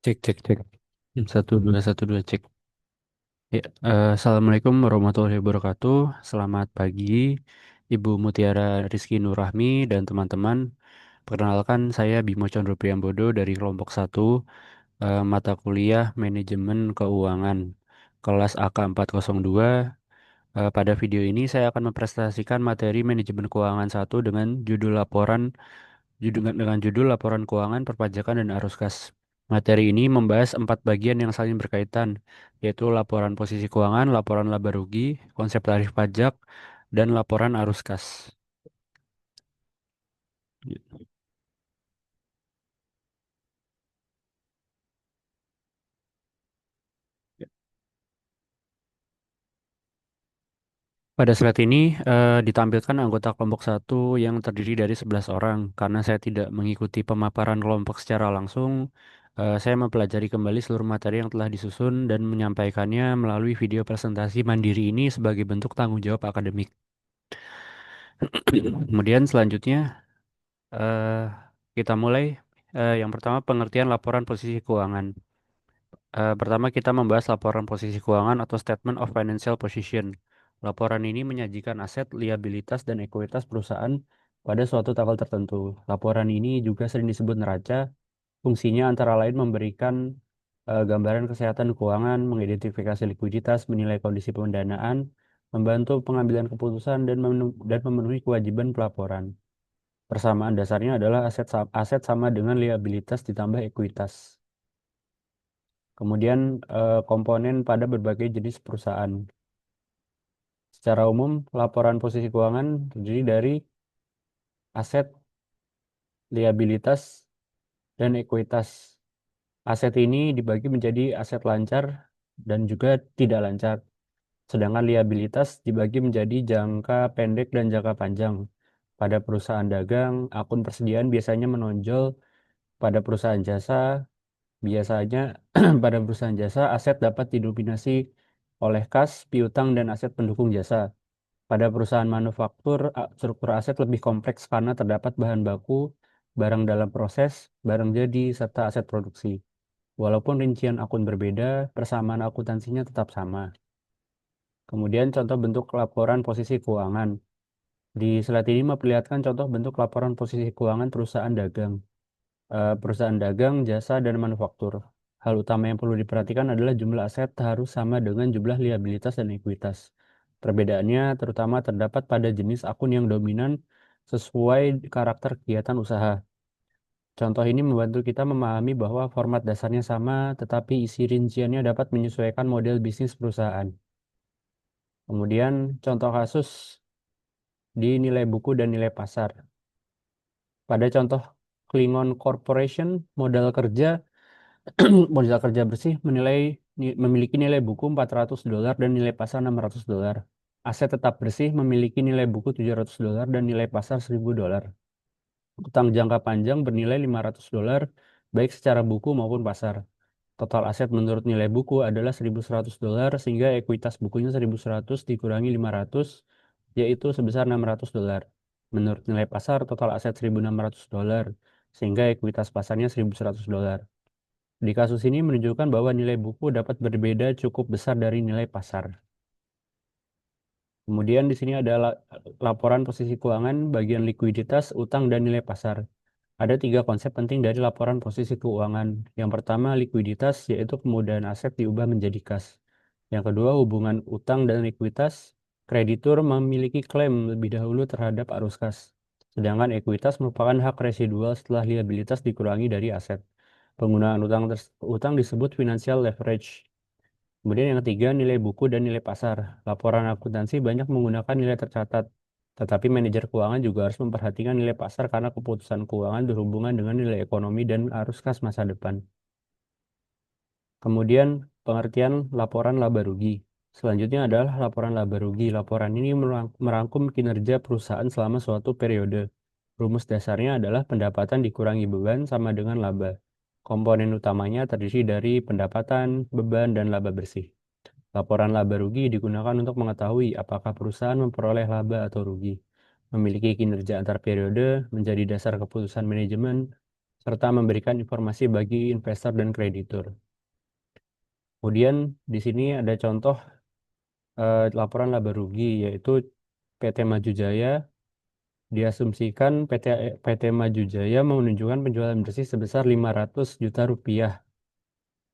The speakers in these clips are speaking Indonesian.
Cek, cek, cek. 1, 2, 1, 2, cek. Ya, Assalamualaikum warahmatullahi wabarakatuh. Selamat pagi, Ibu Mutiara Rizky Nurrahmi dan teman-teman. Perkenalkan, saya Bimo Condro Priambodo dari kelompok 1, mata kuliah Manajemen Keuangan, kelas AK 402. Pada video ini saya akan mempresentasikan materi Manajemen Keuangan 1 dengan judul Laporan Keuangan Perpajakan dan Arus Kas. Materi ini membahas 4 bagian yang saling berkaitan, yaitu laporan posisi keuangan, laporan laba rugi, konsep tarif pajak, dan laporan arus kas. Pada slide ini ditampilkan anggota kelompok 1 yang terdiri dari 11 orang. Karena saya tidak mengikuti pemaparan kelompok secara langsung, saya mempelajari kembali seluruh materi yang telah disusun dan menyampaikannya melalui video presentasi mandiri ini sebagai bentuk tanggung jawab akademik. Kemudian selanjutnya eh, kita mulai. Yang pertama pengertian laporan posisi keuangan. Pertama kita membahas laporan posisi keuangan atau Statement of Financial Position. Laporan ini menyajikan aset, liabilitas, dan ekuitas perusahaan pada suatu tanggal tertentu. Laporan ini juga sering disebut neraca. Fungsinya antara lain memberikan gambaran kesehatan keuangan, mengidentifikasi likuiditas, menilai kondisi pendanaan, membantu pengambilan keputusan, dan memenuhi kewajiban pelaporan. Persamaan dasarnya adalah aset sama dengan liabilitas ditambah ekuitas. Kemudian komponen pada berbagai jenis perusahaan. Secara umum, laporan posisi keuangan terdiri dari aset, liabilitas, dan ekuitas. Aset ini dibagi menjadi aset lancar dan juga tidak lancar. Sedangkan liabilitas dibagi menjadi jangka pendek dan jangka panjang. Pada perusahaan dagang, akun persediaan biasanya menonjol. Pada perusahaan jasa, biasanya pada perusahaan jasa, aset dapat didominasi oleh kas, piutang, dan aset pendukung jasa. Pada perusahaan manufaktur, struktur aset lebih kompleks karena terdapat bahan baku, barang dalam proses, barang jadi, serta aset produksi. Walaupun rincian akun berbeda, persamaan akuntansinya tetap sama. Kemudian contoh bentuk laporan posisi keuangan. Di slide ini memperlihatkan contoh bentuk laporan posisi keuangan perusahaan dagang. Perusahaan dagang, jasa, dan manufaktur. Hal utama yang perlu diperhatikan adalah jumlah aset harus sama dengan jumlah liabilitas dan ekuitas. Perbedaannya terutama terdapat pada jenis akun yang dominan sesuai karakter kegiatan usaha. Contoh ini membantu kita memahami bahwa format dasarnya sama, tetapi isi rinciannya dapat menyesuaikan model bisnis perusahaan. Kemudian, contoh kasus di nilai buku dan nilai pasar. Pada contoh Klingon Corporation, modal kerja modal kerja bersih memiliki nilai buku $400 dan nilai pasar $600. Aset tetap bersih memiliki nilai buku $700 dan nilai pasar $1.000. Utang jangka panjang bernilai $500 baik secara buku maupun pasar. Total aset menurut nilai buku adalah $1.100 sehingga ekuitas bukunya 1.100 dikurangi 500 yaitu sebesar $600. Menurut nilai pasar total aset $1.600 sehingga ekuitas pasarnya $1.100. Di kasus ini menunjukkan bahwa nilai buku dapat berbeda cukup besar dari nilai pasar. Kemudian di sini ada laporan posisi keuangan bagian likuiditas, utang, dan nilai pasar. Ada 3 konsep penting dari laporan posisi keuangan. Yang pertama, likuiditas, yaitu kemudahan aset diubah menjadi kas. Yang kedua, hubungan utang dan likuiditas. Kreditur memiliki klaim lebih dahulu terhadap arus kas. Sedangkan ekuitas merupakan hak residual setelah liabilitas dikurangi dari aset. Penggunaan utang disebut financial leverage. Kemudian yang ketiga, nilai buku dan nilai pasar. Laporan akuntansi banyak menggunakan nilai tercatat, tetapi manajer keuangan juga harus memperhatikan nilai pasar karena keputusan keuangan berhubungan dengan nilai ekonomi dan arus kas masa depan. Kemudian pengertian laporan laba rugi. Selanjutnya adalah laporan laba rugi. Laporan ini merangkum kinerja perusahaan selama suatu periode. Rumus dasarnya adalah pendapatan dikurangi beban sama dengan laba. Komponen utamanya terdiri dari pendapatan, beban, dan laba bersih. Laporan laba rugi digunakan untuk mengetahui apakah perusahaan memperoleh laba atau rugi, memiliki kinerja antar periode, menjadi dasar keputusan manajemen, serta memberikan informasi bagi investor dan kreditur. Kemudian di sini ada contoh laporan laba rugi, yaitu PT Maju Jaya. Diasumsikan PT Maju Jaya menunjukkan penjualan bersih sebesar 500 juta rupiah.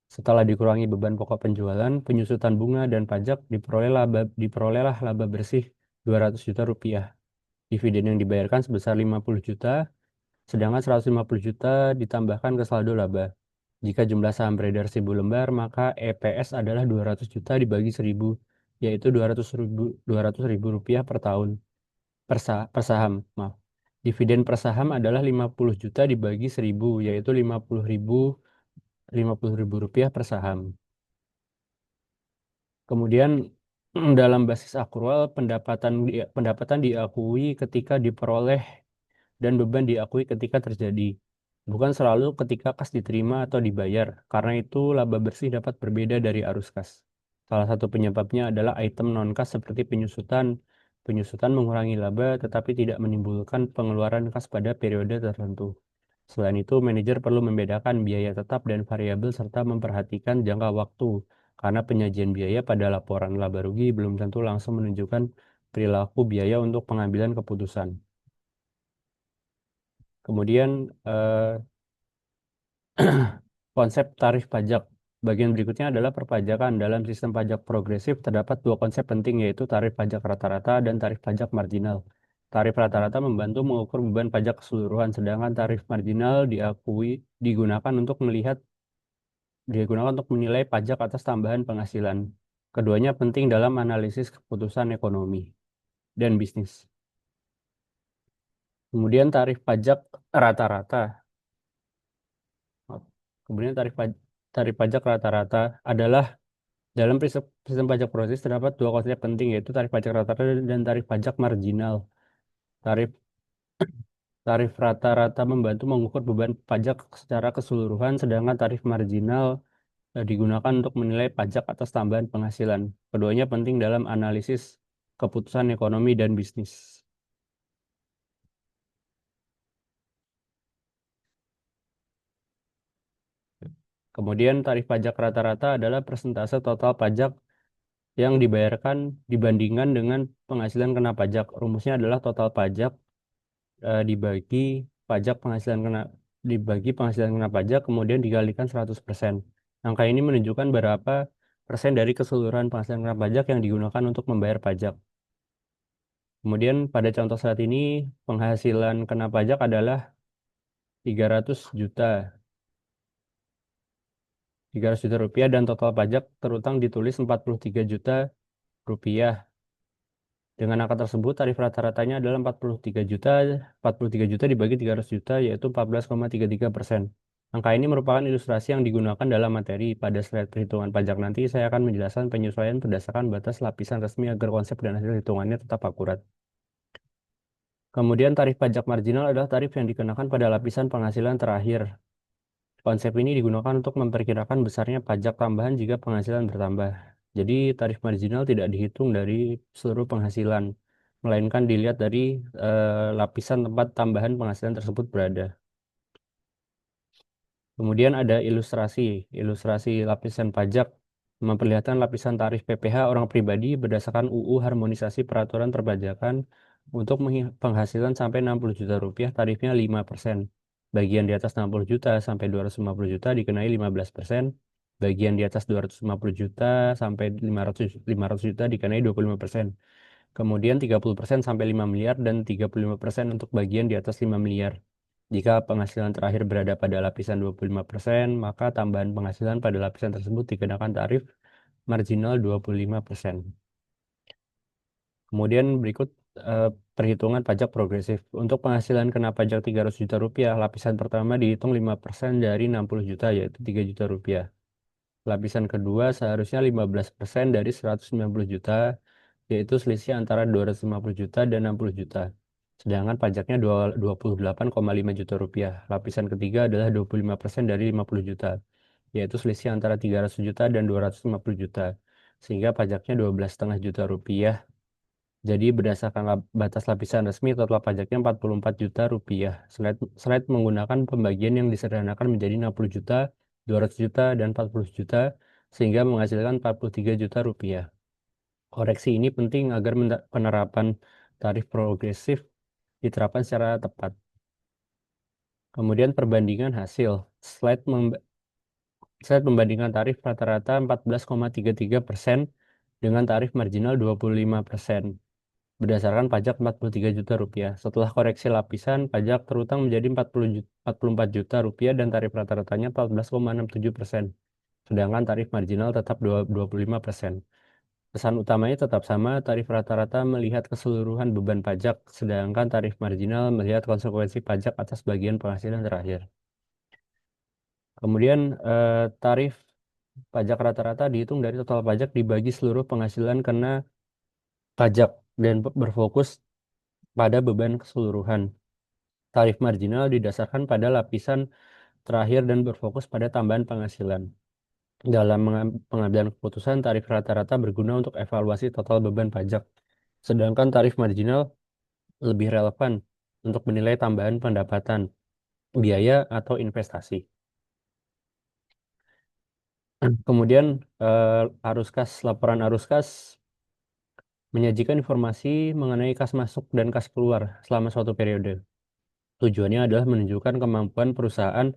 Setelah dikurangi beban pokok penjualan, penyusutan bunga dan pajak, diperolehlah laba bersih 200 juta rupiah. Dividen yang dibayarkan sebesar 50 juta, sedangkan 150 juta ditambahkan ke saldo laba. Jika jumlah saham beredar 1000 lembar, maka EPS adalah 200 juta dibagi 1000, yaitu 200 ribu rupiah per tahun. Per saham, maaf. Dividen per saham adalah 50 juta dibagi 1000, yaitu 50 ribu rupiah per saham. Kemudian dalam basis akrual, pendapatan diakui ketika diperoleh dan beban diakui ketika terjadi. Bukan selalu ketika kas diterima atau dibayar, karena itu laba bersih dapat berbeda dari arus kas. Salah satu penyebabnya adalah item non-kas seperti penyusutan. Penyusutan mengurangi laba tetapi tidak menimbulkan pengeluaran kas pada periode tertentu. Selain itu, manajer perlu membedakan biaya tetap dan variabel serta memperhatikan jangka waktu, karena penyajian biaya pada laporan laba rugi belum tentu langsung menunjukkan perilaku biaya untuk pengambilan keputusan. Kemudian, konsep tarif pajak. Bagian berikutnya adalah perpajakan. Dalam sistem pajak progresif terdapat dua konsep penting, yaitu tarif pajak rata-rata dan tarif pajak marginal. Tarif rata-rata membantu mengukur beban pajak keseluruhan, sedangkan tarif marginal digunakan untuk menilai pajak atas tambahan penghasilan. Keduanya penting dalam analisis keputusan ekonomi dan bisnis. Kemudian rata-rata. Kemudian tarif pajak rata-rata adalah dalam sistem pajak progresif terdapat dua konsep penting, yaitu tarif pajak rata-rata dan tarif pajak marginal. Tarif tarif rata-rata membantu mengukur beban pajak secara keseluruhan, sedangkan tarif marginal digunakan untuk menilai pajak atas tambahan penghasilan. Keduanya penting dalam analisis keputusan ekonomi dan bisnis. Kemudian tarif pajak rata-rata adalah persentase total pajak yang dibayarkan dibandingkan dengan penghasilan kena pajak. Rumusnya adalah total pajak dibagi pajak penghasilan kena dibagi penghasilan kena pajak kemudian dikalikan 100%. Angka ini menunjukkan berapa persen dari keseluruhan penghasilan kena pajak yang digunakan untuk membayar pajak. Kemudian pada contoh saat ini penghasilan kena pajak adalah 300 juta. 300 juta rupiah dan total pajak terutang ditulis 43 juta rupiah. Dengan angka tersebut, tarif rata-ratanya adalah 43 juta dibagi 300 juta, yaitu 14,33%. Angka ini merupakan ilustrasi yang digunakan dalam materi. Pada slide perhitungan pajak nanti, saya akan menjelaskan penyesuaian berdasarkan batas lapisan resmi agar konsep dan hasil hitungannya tetap akurat. Kemudian tarif pajak marginal adalah tarif yang dikenakan pada lapisan penghasilan terakhir. Konsep ini digunakan untuk memperkirakan besarnya pajak tambahan jika penghasilan bertambah. Jadi tarif marginal tidak dihitung dari seluruh penghasilan, melainkan dilihat dari lapisan tempat tambahan penghasilan tersebut berada. Kemudian ada ilustrasi lapisan pajak memperlihatkan lapisan tarif PPh orang pribadi berdasarkan UU Harmonisasi Peraturan Perpajakan untuk penghasilan sampai 60 juta rupiah tarifnya 5%. Bagian di atas 60 juta sampai 250 juta dikenai 15%. Bagian di atas 250 juta sampai 500 juta dikenai 25%. Kemudian 30% sampai 5 miliar dan 35% untuk bagian di atas 5 miliar. Jika penghasilan terakhir berada pada lapisan 25%, maka tambahan penghasilan pada lapisan tersebut dikenakan tarif marginal 25%. Kemudian berikut perhitungan pajak progresif. Untuk penghasilan kena pajak 300 juta rupiah, lapisan pertama dihitung 5% dari 60 juta, yaitu 3 juta rupiah. Lapisan kedua seharusnya 15% dari 190 juta, yaitu selisih antara 250 juta dan 60 juta. Sedangkan pajaknya 28,5 juta rupiah. Lapisan ketiga adalah 25% dari 50 juta, yaitu selisih antara 300 juta dan 250 juta. Sehingga pajaknya 12,5 juta rupiah Jadi berdasarkan batas lapisan resmi total pajaknya 44 juta rupiah. Slide menggunakan pembagian yang disederhanakan menjadi 60 juta, 200 juta, dan 40 juta sehingga menghasilkan 43 juta rupiah. Koreksi ini penting agar penerapan tarif progresif diterapkan secara tepat. Kemudian perbandingan hasil. Slide membandingkan tarif rata-rata 14,33% dengan tarif marginal 25% berdasarkan pajak 43 juta rupiah. Setelah koreksi lapisan, pajak terutang menjadi 44 juta rupiah dan tarif rata-ratanya 14,67%. Sedangkan tarif marginal tetap 25%. Pesan utamanya tetap sama, tarif rata-rata melihat keseluruhan beban pajak, sedangkan tarif marginal melihat konsekuensi pajak atas bagian penghasilan terakhir. Kemudian tarif pajak rata-rata dihitung dari total pajak dibagi seluruh penghasilan kena pajak dan berfokus pada beban keseluruhan. Tarif marginal didasarkan pada lapisan terakhir dan berfokus pada tambahan penghasilan. Dalam pengambilan keputusan, tarif rata-rata berguna untuk evaluasi total beban pajak, sedangkan tarif marginal lebih relevan untuk menilai tambahan pendapatan, biaya, atau investasi. Kemudian laporan arus kas menyajikan informasi mengenai kas masuk dan kas keluar selama suatu periode. Tujuannya adalah menunjukkan kemampuan perusahaan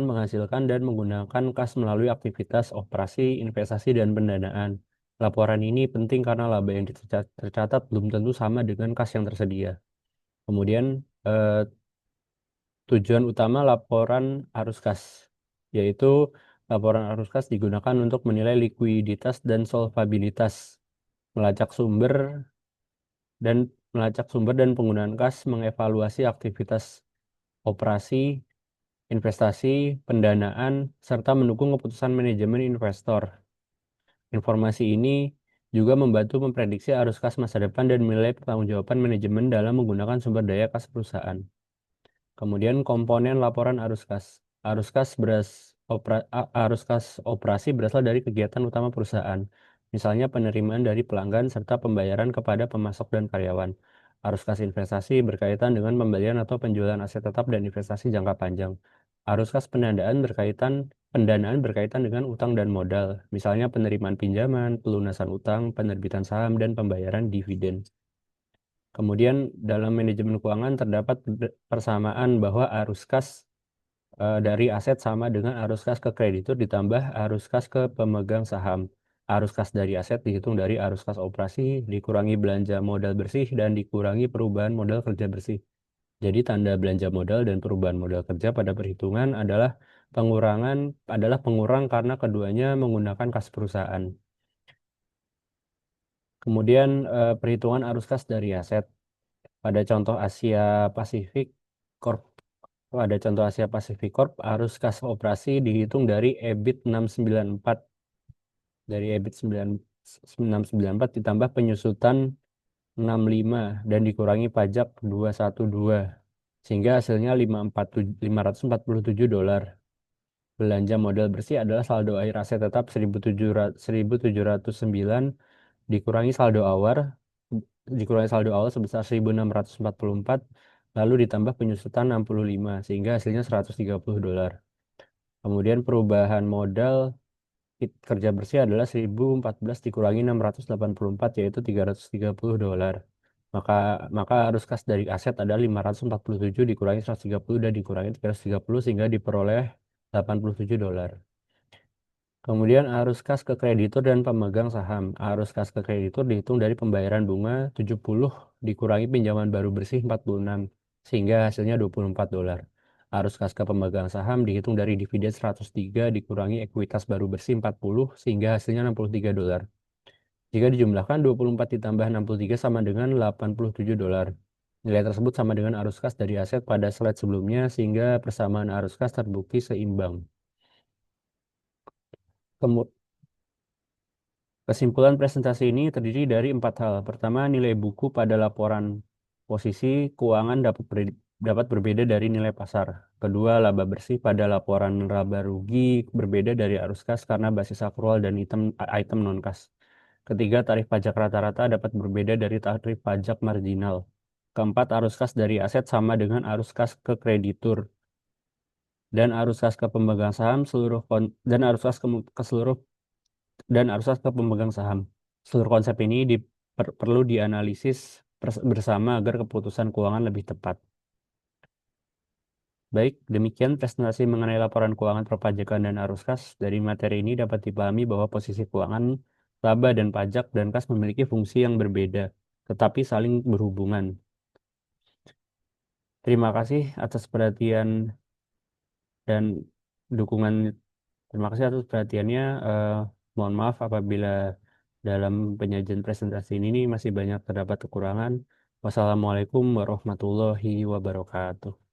menghasilkan dan menggunakan kas melalui aktivitas operasi, investasi, dan pendanaan. Laporan ini penting karena laba yang tercatat belum tentu sama dengan kas yang tersedia. Kemudian tujuan utama laporan arus kas, yaitu laporan arus kas digunakan untuk menilai likuiditas dan solvabilitas, melacak sumber dan penggunaan kas, mengevaluasi aktivitas operasi, investasi, pendanaan, serta mendukung keputusan manajemen investor. Informasi ini juga membantu memprediksi arus kas masa depan dan menilai pertanggungjawaban manajemen dalam menggunakan sumber daya kas perusahaan. Kemudian komponen laporan arus kas. Arus kas operasi berasal dari kegiatan utama perusahaan, misalnya penerimaan dari pelanggan serta pembayaran kepada pemasok dan karyawan. Arus kas investasi berkaitan dengan pembelian atau penjualan aset tetap dan investasi jangka panjang. Arus kas pendanaan berkaitan dengan utang dan modal, misalnya penerimaan pinjaman, pelunasan utang, penerbitan saham, dan pembayaran dividen. Kemudian dalam manajemen keuangan terdapat persamaan bahwa arus kas dari aset sama dengan arus kas ke kreditur ditambah arus kas ke pemegang saham. Arus kas dari aset dihitung dari arus kas operasi dikurangi belanja modal bersih dan dikurangi perubahan modal kerja bersih. Jadi tanda belanja modal dan perubahan modal kerja pada perhitungan adalah pengurang karena keduanya menggunakan kas perusahaan. Kemudian perhitungan arus kas dari aset. Pada contoh Asia Pasifik Corp, arus kas operasi dihitung dari EBIT 694 ditambah penyusutan 65 dan dikurangi pajak 212 sehingga hasilnya 547 dolar. Belanja modal bersih adalah saldo akhir aset tetap 1.709 dikurangi saldo awal sebesar 1.644 lalu ditambah penyusutan 65 sehingga hasilnya 130 dolar. Kemudian perubahan modal kerja bersih adalah 1.014 dikurangi 684 yaitu 330 dolar. Maka maka arus kas dari aset adalah 547 dikurangi 130 dan dikurangi 330 sehingga diperoleh 87 dolar. Kemudian arus kas ke kreditur dan pemegang saham. Arus kas ke kreditur dihitung dari pembayaran bunga 70 dikurangi pinjaman baru bersih 46 sehingga hasilnya 24 dolar. Arus kas ke pemegang saham dihitung dari dividen 103 dikurangi ekuitas baru bersih 40 sehingga hasilnya 63 dolar. Jika dijumlahkan 24 ditambah 63 sama dengan 87 dolar. Nilai tersebut sama dengan arus kas dari aset pada slide sebelumnya sehingga persamaan arus kas terbukti seimbang. Kesimpulan presentasi ini terdiri dari 4 hal. Pertama, nilai buku pada laporan posisi keuangan dapat berbeda dari nilai pasar. Kedua, laba bersih pada laporan laba rugi berbeda dari arus kas karena basis akrual dan item non-kas. Ketiga, tarif pajak rata-rata dapat berbeda dari tarif pajak marginal. Keempat, arus kas dari aset sama dengan arus kas ke kreditur dan arus kas ke pemegang saham dan arus kas ke seluruh dan arus kas ke pemegang saham. Seluruh konsep ini perlu dianalisis bersama agar keputusan keuangan lebih tepat. Baik, demikian presentasi mengenai laporan keuangan perpajakan dan arus kas. Dari materi ini dapat dipahami bahwa posisi keuangan, laba dan pajak dan kas memiliki fungsi yang berbeda, tetapi saling berhubungan. Terima kasih atas perhatian dan dukungan. Terima kasih atas perhatiannya. Mohon maaf apabila dalam penyajian presentasi ini masih banyak terdapat kekurangan. Wassalamualaikum warahmatullahi wabarakatuh.